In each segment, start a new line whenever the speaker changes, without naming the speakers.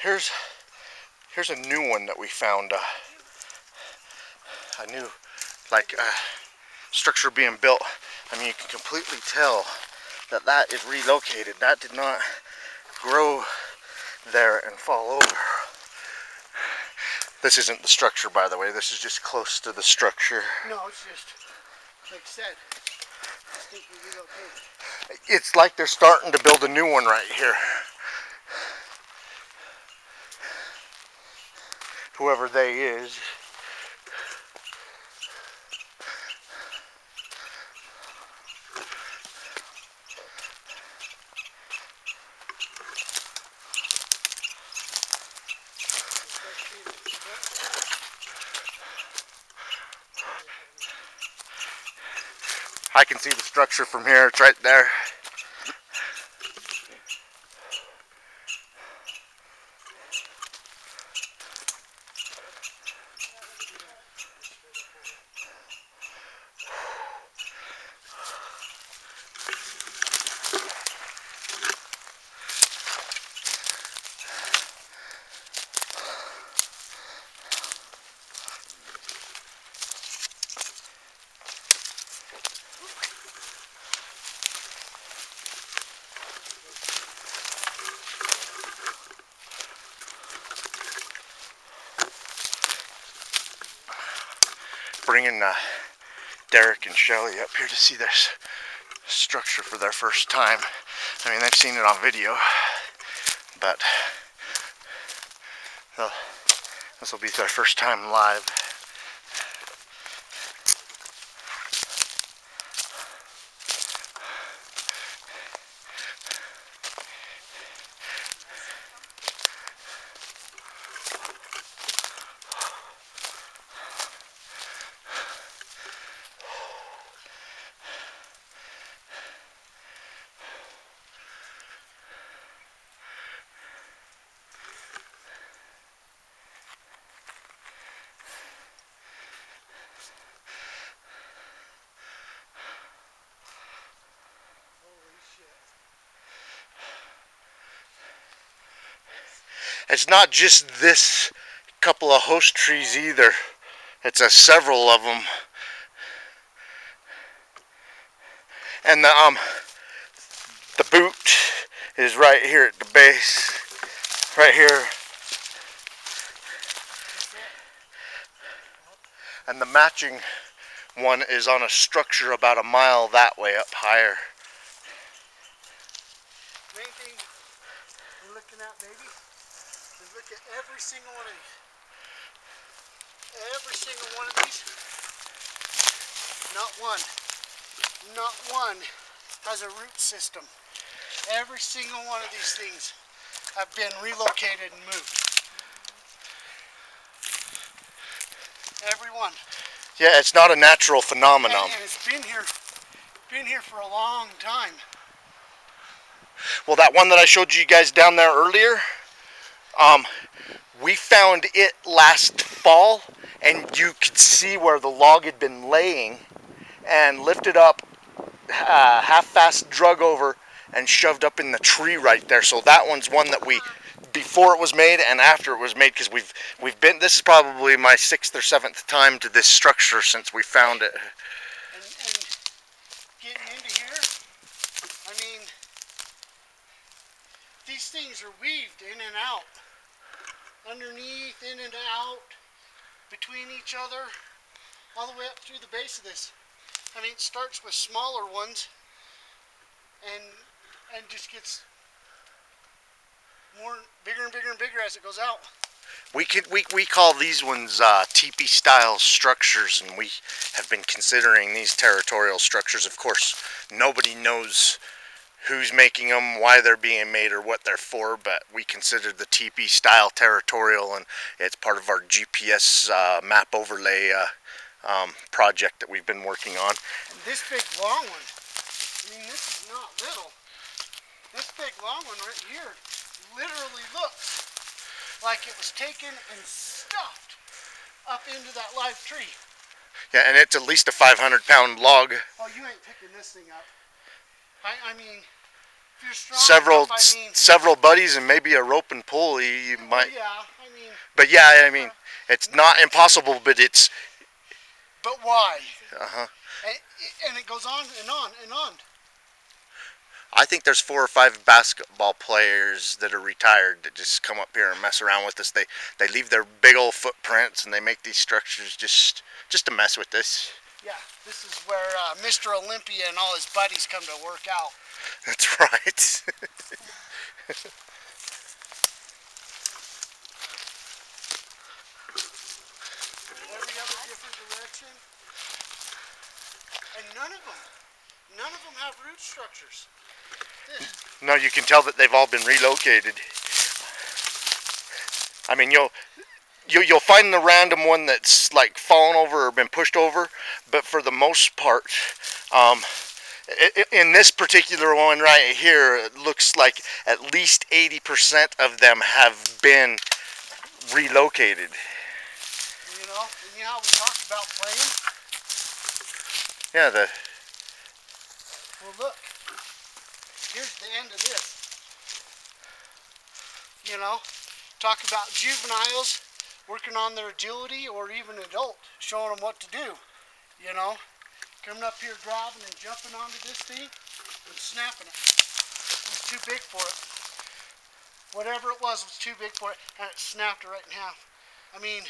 Here's a new one that we found. A new, like, structure being built. I mean, you can completely tell that that is relocated. That did not grow there and fall over. This isn't the structure, by the way. This is just close to the structure.
No, it's just, like I said, distinctly relocated.
It's like they're starting to build a new one right here. Whoever they is. I can see the structure from here. It's right there. Bringing Derek and Shelly up here to see this structure for their first time. I mean, they've seen it on video, but this will be their first time live. It's not just this couple of host trees either. It's several of them. And the boot is right here at the base. Right here. And the matching one is on a structure about a mile that way up higher.
Main thing we're looking at, baby, is look at every single one of these. Every single one of these. Not one has a root system. Every single one of these things have been relocated and moved. Every one.
Yeah, it's not a natural phenomenon.
And it's been here for a long time.
Well, that one that I showed you guys down there earlier, we found it last fall, and you could see where the log had been laying, and lifted up, half-fast drug over, and shoved up in the tree right there. So that one's one that we, before it was made and after it was made, because we've been, this is probably my 6th or 7th time to this structure since we found it.
And getting into here, I mean, these things are weaved in and out, underneath, in and out, between each other, all the way up through the base of this. I mean, it starts with smaller ones and just gets more bigger and bigger and bigger as it goes out.
We call these ones teepee style structures, and we have been considering these territorial structures. Of course, nobody knows who's making them, why they're being made, or what they're for, but we consider the teepee style territorial, and it's part of our GPS map overlay project that we've been working on.
And this big long one, I mean, this is not little. This big long one right here literally looks like it was taken and stuffed up into that live tree.
Yeah, and it's at least a 500-pound log.
Oh, you ain't picking this thing up. I mean, If you're strong enough,
several buddies and maybe a rope and pulley, you might.
Yeah, I mean.
But yeah, I mean, it's not impossible, but it's.
But why?
Uh-huh.
And it goes on and on and on.
I think there's 4 or 5 basketball players that are retired that just come up here and mess around with us. They leave their big old footprints and they make these structures just to mess with us.
Yeah, this is where Mr. Olympia and all his buddies come to work out.
That's right.
Every other different direction. And none of them have root structures.
No, you can tell that they've all been relocated. I mean, you'll find the random one that's like fallen over or been pushed over, but for the most part, in this particular one right here, it looks like at least 80% of them have been relocated.
You know how we talked about playing?
Yeah,
Well, look. Here's the end of this. You know, talk about juveniles working on their agility, or even adult, showing them what to do. You know, coming up here, grabbing and jumping onto this thing and snapping it. It was too big for it. Whatever it was too big for it, and it snapped it right in half. I mean,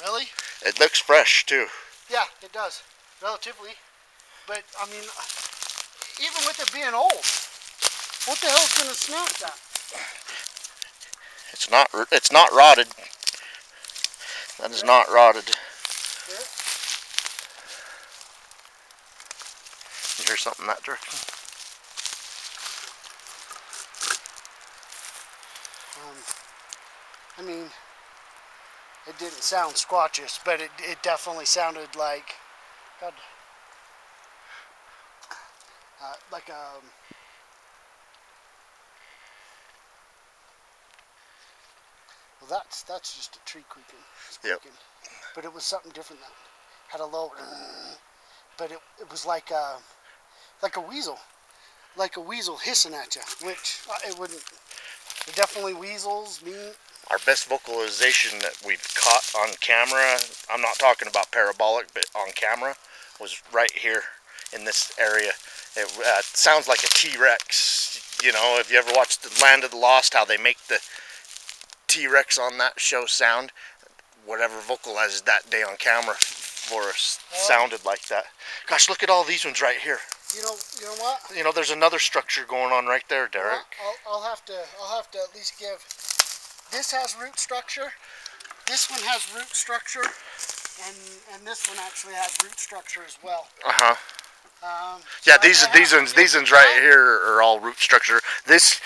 really?
it looks fresh too.
Yeah, it does, relatively. But I mean, even with it being old, what the hell's gonna snap that?
It's not rotted. That is not rotted. You hear something that direction?
I mean, it didn't sound squatchous, but it definitely sounded like, God, like a. Well, that's just a tree creaking.
Yep.
But it was something different that had a low. But it was like a weasel, like a weasel hissing at you, which it wouldn't. They're definitely weasels.
Our best vocalization that we've caught on camera, I'm not talking about parabolic, but on camera, was right here in this area. It sounds like a T-Rex. You know, if you ever watched the Land of the Lost, how they make the T-Rex on that show sound, whatever vocalized that day on camera for us sounded like that. Gosh, look at all these ones right here.
You know what?
You know, there's another structure going on right there, Derek.
I'll have to at least give. This has root structure. This one has root structure, and this one actually has root structure as well.
Yeah, these ones right here are all root structure. This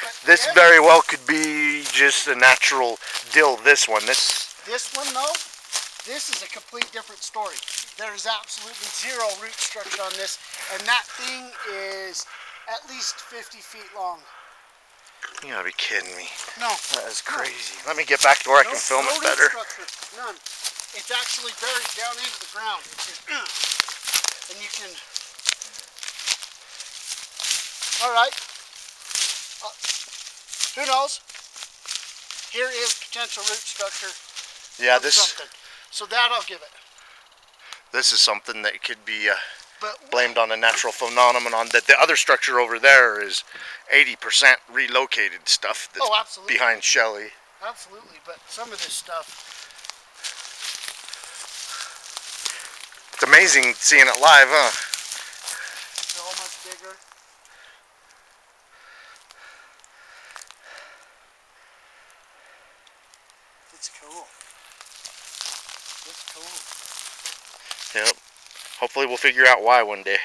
very well could be just a natural dill. This one
though, this is a complete different story. There is absolutely zero root structure on this, and that thing is at least 50 feet long.
You gotta be kidding me.
No.
That is crazy. Let me get back to where I can film it better.
No root structure, none. It's actually buried down into the ground. And you can. All right. Who knows? Here is potential root structure.
Yeah,
something. So that I'll give it.
This is something that could be blamed on a natural phenomenon. That the other structure over there is 80% relocated stuff that's behind Shelly.
Absolutely, but some of this stuff.
It's amazing seeing it live, huh?
So much bigger. It's cool. It's cool.
Yep. Hopefully we'll figure out why one day.